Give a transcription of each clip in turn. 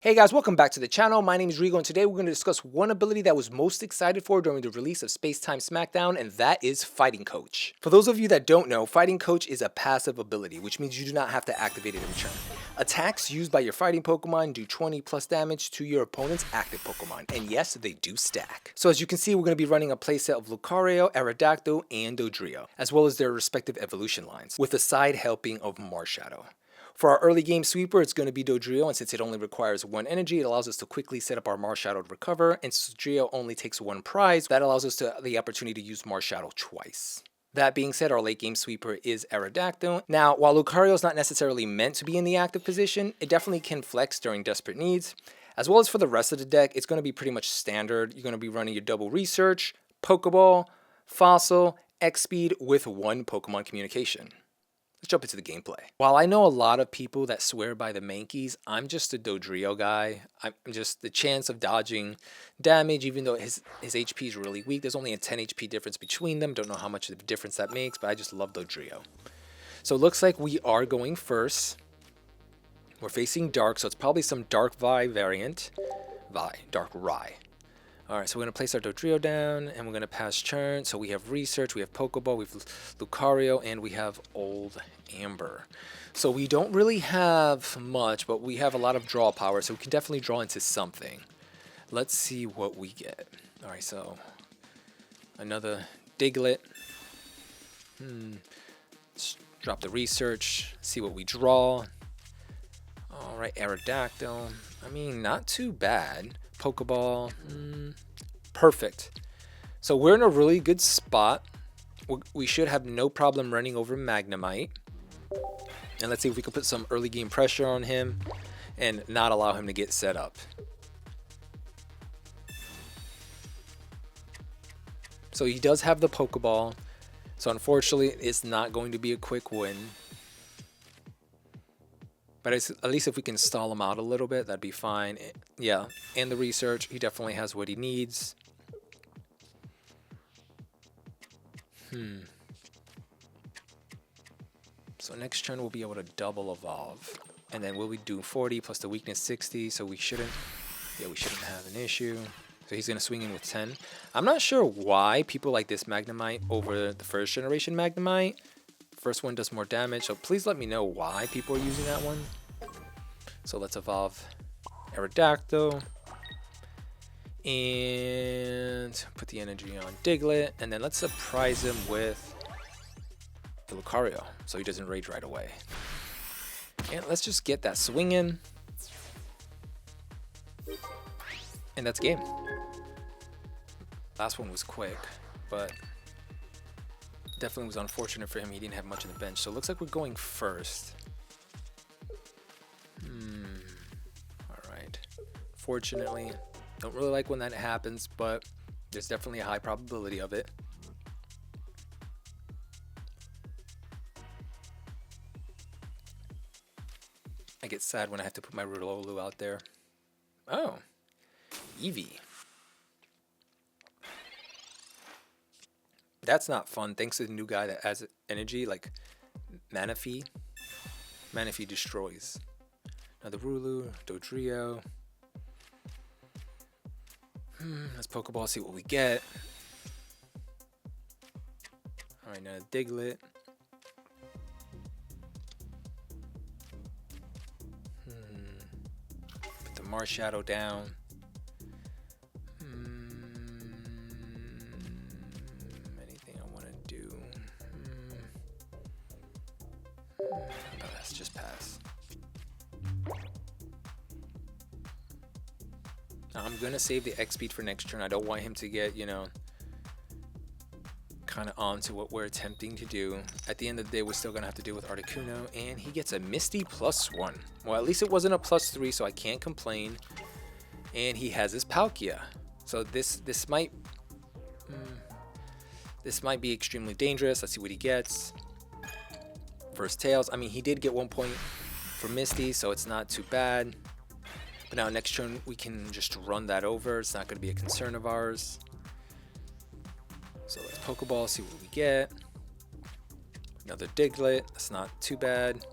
Hey guys, welcome back to the channel. My name is Rigo and today we're going to discuss one ability that I was most excited for during the release of Space Time Smackdown, and that is Fighting Coach. For those of you that don't know, Fighting Coach is a passive ability, which means you do not have to activate it in turn. Attacks used by your fighting Pokemon do 20 plus damage to your opponent's active Pokemon, and yes, they do stack. So as you can see, we're going to be running a playset of Lucario, Aerodactyl, and Dodrio, as well as their respective evolution lines, with a side helping of Marshadow. For our early game sweeper, it's going to be Dodrio, and since it only requires 1 energy, it allows us to quickly set up our Marshadow to recover, and since Dodrio only takes 1 prize, that allows us the opportunity to use Marshadow twice. That being said, our late game sweeper is Aerodactyl. Now, while Lucario is not necessarily meant to be in the active position, it definitely can flex during desperate needs. As well as for the rest of the deck, it's going to be pretty much standard. You're going to be running your double research, Pokeball, Fossil, X-Speed with 1 Pokemon communication. Let's jump into the gameplay. While I know a lot of people that swear by the Mankeys, I'm just a Dodrio guy. I'm just the chance of dodging damage, even though his HP is really weak. There's only a 10 HP difference between them. Don't know how much of a difference that makes, but I just love Dodrio. So it looks like we are going first. We're facing Dark, so it's probably some Dark Vi variant. Dark Rye. Alright, so we're going to place our Dodrio down, and we're going to pass turn. So we have Research, we have Pokeball, we have Lucario, and we have Old Amber. So we don't really have much, but we have a lot of draw power, so we can definitely draw into something. Let's see what we get. Alright, so another Diglett. Let's drop the Research, see what we draw. Alright, Aerodactyl. I mean, not too bad. Pokeball, perfect. So we're in a really good spot. We should have no problem running over Magnemite. And let's see if we can put some early game pressure on him and not allow him to get set up. So he does have the Pokeball. So unfortunately, it's not going to be a quick win. But at least if we can stall him out a little bit, that'd be fine. Yeah, and the Research, he definitely has what he needs. So next turn we'll be able to double evolve. And then we'll be doing 40 plus the weakness 60, so we shouldn't have an issue. So he's going to swing in with 10. I'm not sure why people like this Magnemite over the first generation Magnemite. First one does more damage, so please let me know why people are using that one. So let's evolve Aerodactyl and put the energy on Diglett, and then let's surprise him with the Lucario so he doesn't rage right away. And let's just get that swing in, and that's game. Last one was quick, but definitely was unfortunate for him. He didn't have much on the bench. So it looks like we're going first. Alright. Fortunately, don't really like when that happens, but there's definitely a high probability of it. I get sad when I have to put my Rulolu out there. Oh. Eevee. That's not fun, thanks to the new guy that has energy, like Manaphy. Manaphy destroys. Another Rulu, Dodrio. Let's Pokeball, see what we get. Alright, now Diglett. Put the Marshadow down. Let's just pass. Now I'm gonna save the X-Speed for next turn. I don't want him to get, kind of onto what we're attempting to do. At the end of the day, we're still gonna have to deal with Articuno, and he gets a Misty +1. Well, at least it wasn't a +3, so I can't complain. And he has his Palkia, so this might be extremely dangerous. Let's see what he gets. First Tails. I mean, he did get 1 point for Misty, so it's not too bad. But now next turn we can just run that over. It's not going to be a concern of ours. So let's Pokeball, see what we get. Another Diglett. That's not too bad.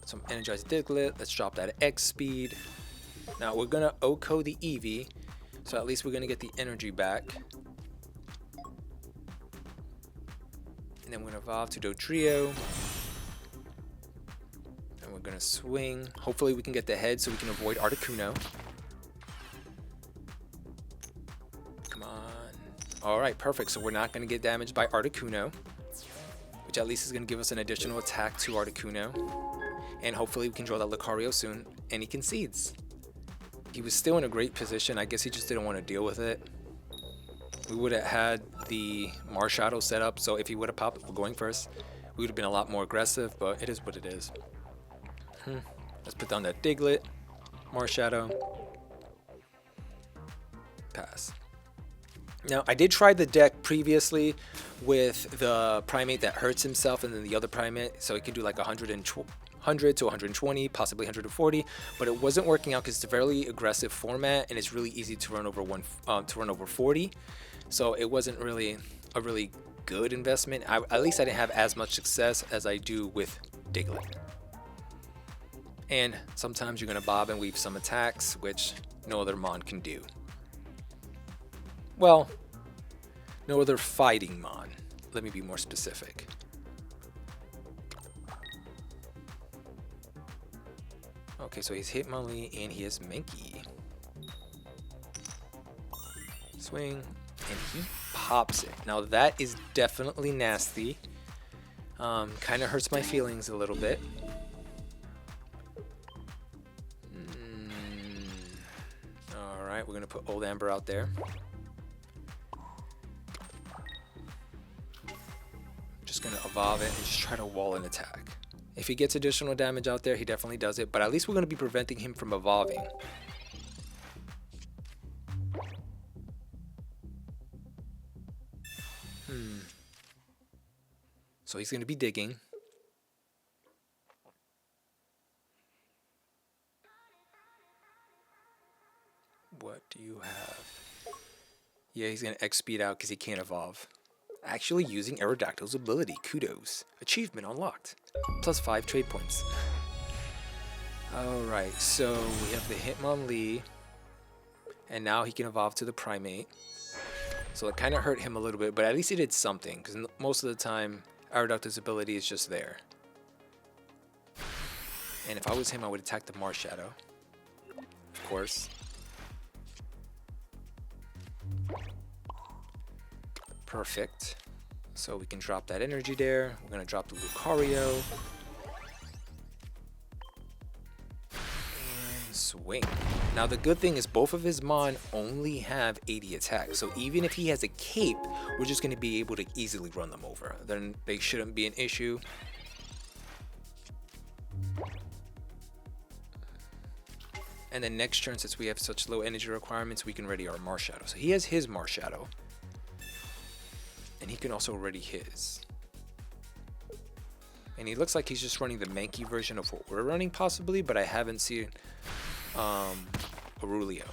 Some energized Diglett. Let's drop that X speed. Now we're gonna OHKO the Eevee, so at least we're gonna get the energy back. And then we're gonna evolve to Dodrio. And we're gonna swing. Hopefully we can get the head so we can avoid Articuno. Come on. Alright, perfect. So we're not gonna get damaged by Articuno, which at least is gonna give us an additional attack to Articuno. And hopefully we can draw that Lucario soon, and he concedes. He was still in a great position. I guess he just didn't want to deal with it. We would have had the Marshadow set up, so if he would have popped going first, we would have been a lot more aggressive, but it is what it is. Let's put down that Diglett, Marshadow, pass. Now, I did try the deck previously with the Primate that hurts himself and then the other Primate, so it can do like 100 to 120, possibly 140, but it wasn't working out because it's a very aggressive format and it's really easy to run over 40. So it wasn't really a really good investment. At least I didn't have as much success as I do with Diglett. And sometimes you're gonna bob and weave some attacks, which no other Mon can do. Well, no other fighting Mon. Let me be more specific. Okay, so he's Hitmonlee and he has Mankey. Swing, and he pops it. Now that is definitely nasty. Kind of hurts my feelings a little bit. Alright, we're going to put Old Amber out there. Just going to evolve it and just try to wall an attack. If he gets additional damage out there, he definitely does it, but at least we're going to be preventing him from evolving. So he's going to be digging. What do you have? Yeah, he's going to X speed out because he can't evolve. Actually using Aerodactyl's ability. Kudos. Achievement unlocked. +5 trade points. Alright, so we have the Hitmonlee. And now he can evolve to the Primate. So it kind of hurt him a little bit, but at least he did something. Because most of the time, Aerodactyl's ability is just there. And if I was him, I would attack the Marshadow. Of course. Perfect. So we can drop that energy there. We're going to drop the Lucario. And swing. Now the good thing is both of his Mon only have 80 attack. So even if he has a cape, we're just going to be able to easily run them over. Then they shouldn't be an issue. And then next turn, since we have such low energy requirements, we can ready our Marshadow. So he has his Marshadow. And he can also ready his. And he looks like he's just running the Mankey version of what we're running possibly, but I haven't seen Aurelio.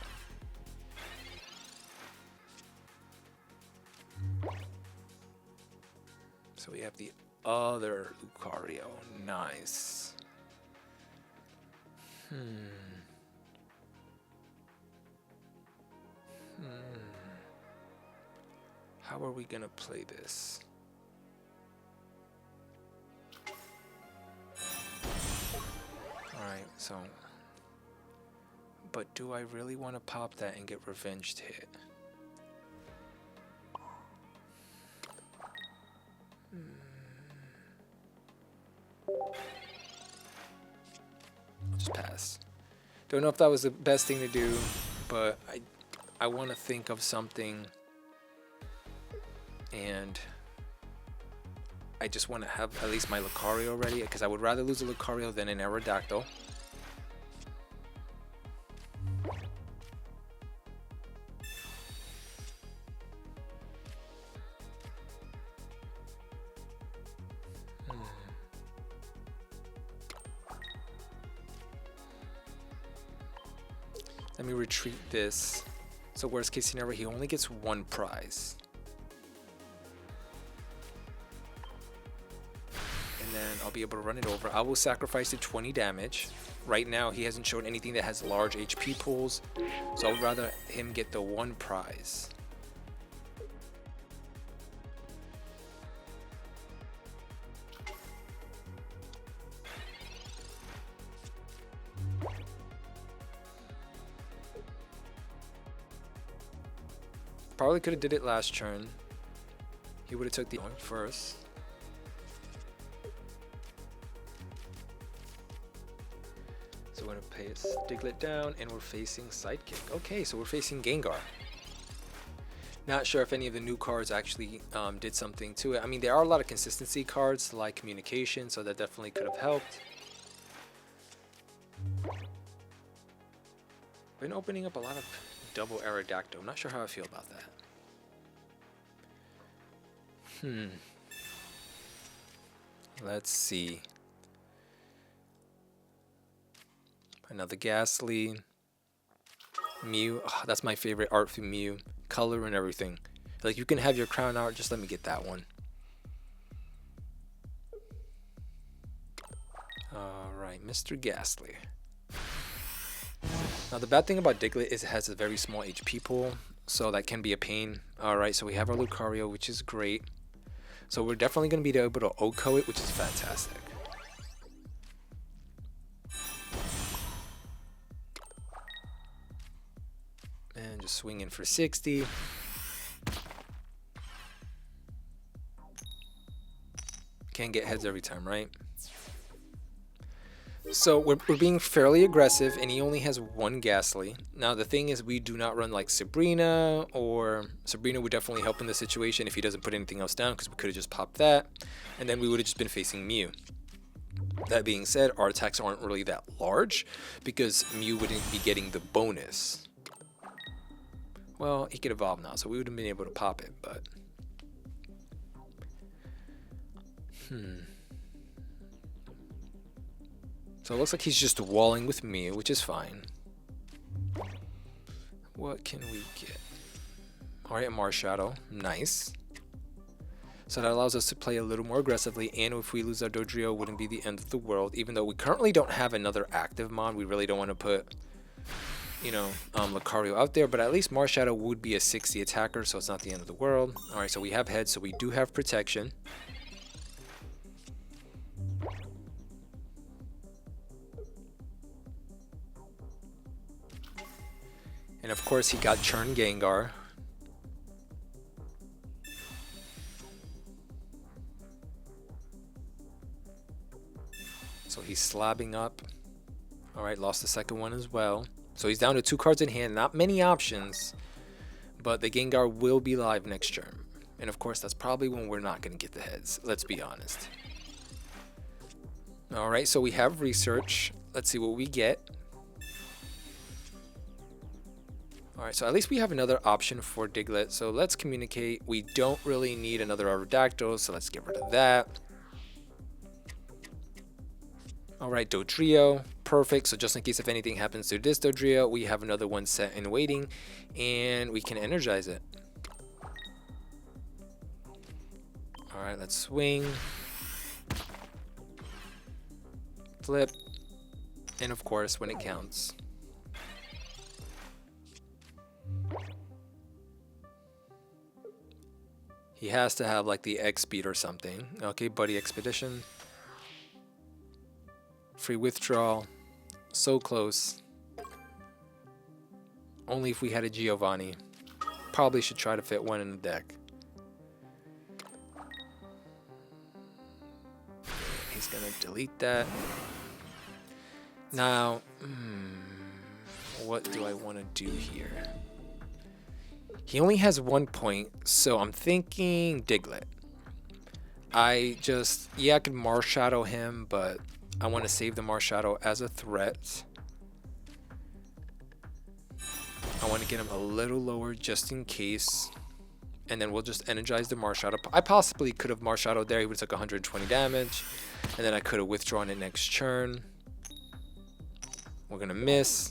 So we have the other Lucario. Nice. How are we gonna play this? Alright, so... But do I really want to pop that and get revenged hit? I'll just pass. Don't know if that was the best thing to do, but I want to think of something, and I just want to have at least my Lucario ready, because I would rather lose a Lucario than an Aerodactyl. Let me retreat this. So worst case scenario, he only gets one prize. And then I'll be able to run it over. I will sacrifice the 20 damage. Right now, he hasn't shown anything that has large HP pools, so I would rather him get the one prize. Probably could have did it last turn. He would have took the one first. So we're going to pace Diglett down, and we're facing Sidekick. Okay, so we're facing Gengar. Not sure if any of the new cards actually did something to it. I mean, there are a lot of consistency cards like Communication, so that definitely could have helped. Been opening up a lot of double Aerodactyl. I'm not sure how I feel about that. Let's see. Another Ghastly. Mew. Oh, that's my favorite art for Mew. Color and everything. Like, you can have your crown art. Just let me get that one. Alright, Mr. Ghastly. Now, the bad thing about Diglett is it has a very small HP pool, so that can be a pain. Alright, so we have our Lucario, which is great. So we're definitely going to be able to OHKO it, which is fantastic. And just swing in for 60. Can't get heads every time, right? So we're being fairly aggressive, and he only has one Ghastly. Now the thing is, we do not run like Sabrina, or Sabrina would definitely help in this situation if he doesn't put anything else down, because we could have just popped that, and then we would have just been facing Mew. That being said, our attacks aren't really that large, because Mew wouldn't be getting the bonus. Well, he could evolve now, so we would have been able to pop it, but... So it looks like he's just walling with me, which is fine. What can we get? Alright, a Marshadow. Nice. So that allows us to play a little more aggressively, and if we lose our Dodrio, it wouldn't be the end of the world. Even though we currently don't have another active mon, we really don't want to put, you know, Lucario out there, but at least Marshadow would be a 60 attacker, so it's not the end of the world. Alright, so we have heads, so we do have protection. And of course, he got Churn Gengar. So he's slabbing up. Alright, lost the second one as well. So he's down to 2 cards in hand. Not many options. But the Gengar will be live next turn. And of course, that's probably when we're not going to get the heads. Let's be honest. Alright, so we have research. Let's see what we get. Alright, so at least we have another option for Diglett. So let's communicate. We don't really need another Aerodactyl, so let's get rid of that. Alright, Dodrio. Perfect. So just in case if anything happens to this Dodrio, we have another one set and waiting, and we can energize it. Alright, let's swing. Flip. And of course, when it counts. He has to have like the X speed or something. Okay, Buddy Expedition. Free withdrawal. So close. Only if we had a Giovanni. Probably should try to fit one in the deck. He's gonna delete that. Now, what do I want to do here? He only has 1 point, so I'm thinking Diglett. I could Marshadow him, but I want to save the Marshadow as a threat. I want to get him a little lower just in case. And then we'll just energize the Marshadow. I possibly could have Marshadowed there. He would have took 120 damage. And then I could have withdrawn it next turn. We're going to miss.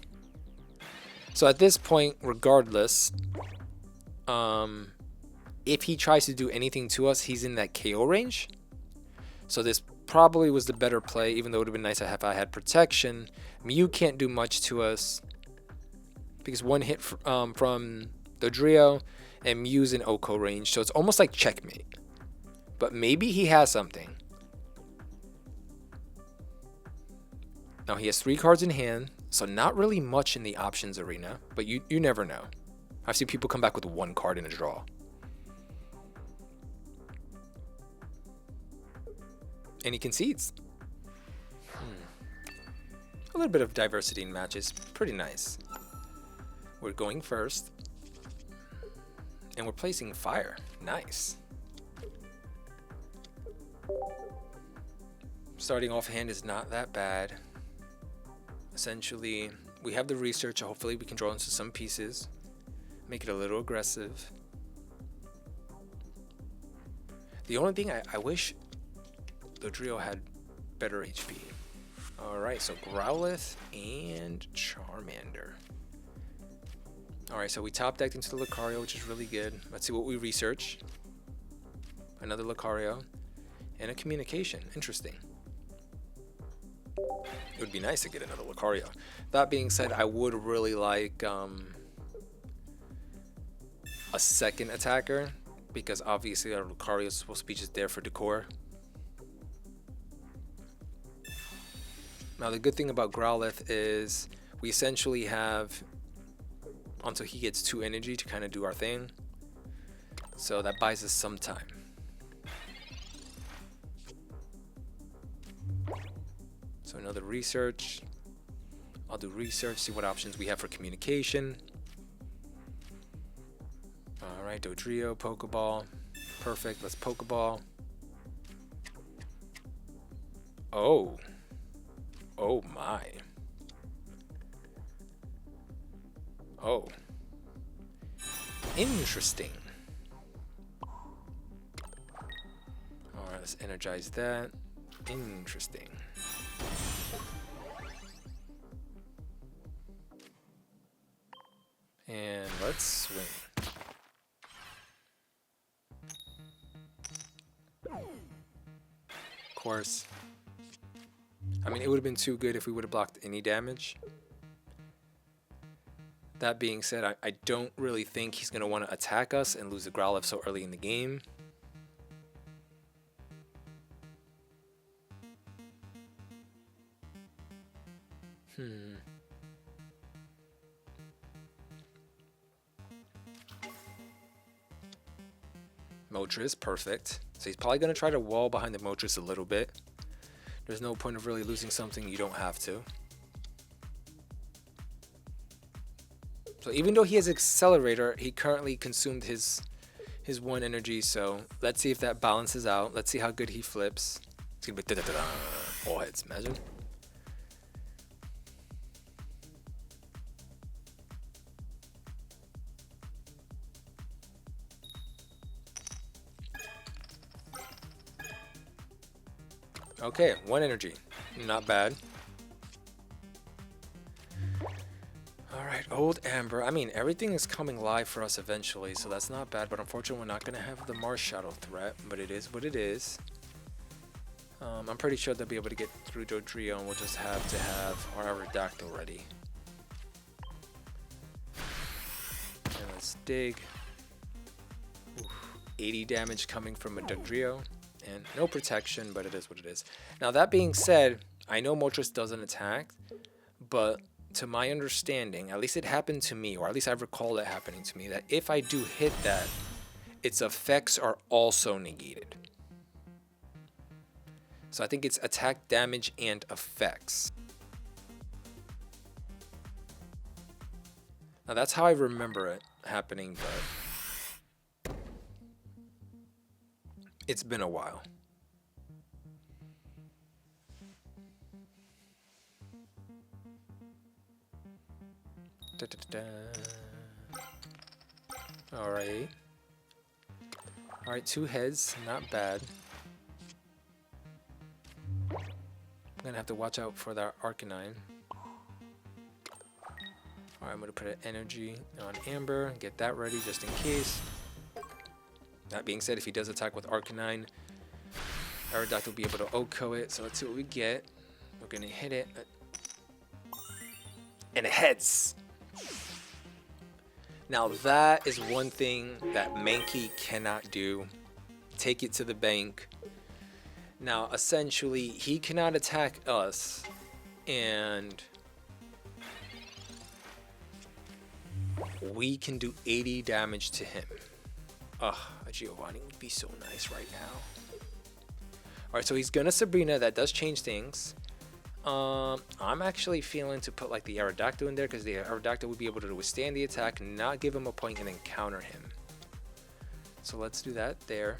So at this point, regardless, if he tries to do anything to us, he's in that KO range. So this probably was the better play, even though it would have been nice if I had protection. Mew can't do much to us because one hit from Dodrio and Mew's in Oko range, so it's almost like checkmate. But maybe he has something. Now he has 3 cards in hand, so not really much in the options arena, but you never know. I've seen people come back with 1 card in a draw. And he concedes. A little bit of diversity in matches. Pretty nice. We're going first. And we're placing fire. Nice. Starting off hand is not that bad. Essentially, we have the research. Hopefully we can draw into some pieces. Make it a little aggressive. The only thing I wish Lucario had better HP. Alright, so Growlithe and Charmander. Alright, so we top decked into the Lucario, which is really good. Let's see what we research. Another Lucario. And a communication. Interesting. It would be nice to get another Lucario. That being said, I would really like a second attacker, because obviously our Lucario is supposed to be just there for decor. Now the good thing about Growlithe is we essentially have until he gets 2 energy to kind of do our thing. So that buys us some time. So another research. I'll do research, see what options we have for communication. Alright, Dodrio, Pokeball. Perfect, let's Pokeball. Oh. Oh my. Oh. Interesting. Alright, let's energize that. Interesting. And let's swing. Of course. I mean, it would have been too good if we would have blocked any damage. That being said, I don't really think he's going to want to attack us and lose the Growlithe so early in the game. Moltres, perfect. So he's probably going to try to wall behind the Moltres a little bit. There's no point of really losing something you don't have to. So even though he has Accelerator, he currently consumed his 1 energy. So let's see if that balances out. Let's see how good he flips. It's going to be da-da-da-da. All hits, imagine. Okay, 1 energy. Not bad. Alright, Old Amber. I mean, everything is coming live for us eventually, so that's not bad. But unfortunately, we're not going to have the Marshadow threat. But it is what it is. I'm pretty sure they'll be able to get through Dodrio, and we'll just have to have our Aerodactyl ready. And let's dig. Oof, 80 damage coming from a Dodrio. And no protection, but it is what it is. Now, that being said, I know Moltres doesn't attack, but to my understanding, at least it happened to me, or at least I recall it happening to me, that if I do hit that, its effects are also negated. So I think it's attack, damage, and effects. Now, that's how I remember it happening, but it's been a while. Da, da, da, da. Alright. Alright, 2 heads, not bad. I'm gonna have to watch out for that Arcanine. Alright, I'm gonna put an energy on Amber, get that ready just in case. That being said, if he does attack with Arcanine, Aerodactyl will be able to OHKO it, so let's see what we get. We're gonna hit it. And it heads. Now that is one thing that Mankey cannot do. Take it to the bank. Now essentially he cannot attack us, and we can do 80 damage to him. Ugh, a Giovanni would be so nice right now. Alright, so he's gonna Sabrina. That does change things. I'm actually feeling to put like the Aerodactyl in there, because the Aerodactyl would be able to withstand the attack, not give him a point, and then counter him. So let's do that there.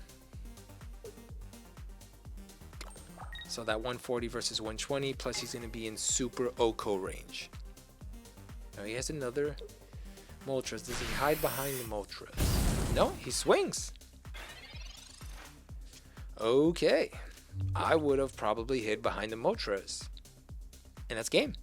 So that 140 versus 120, plus he's going to be in super OHKO range. Now he has another Moltres. Does he hide behind the Moltres? No, he swings. Okay. I would have probably hid behind the Moltres. And that's game.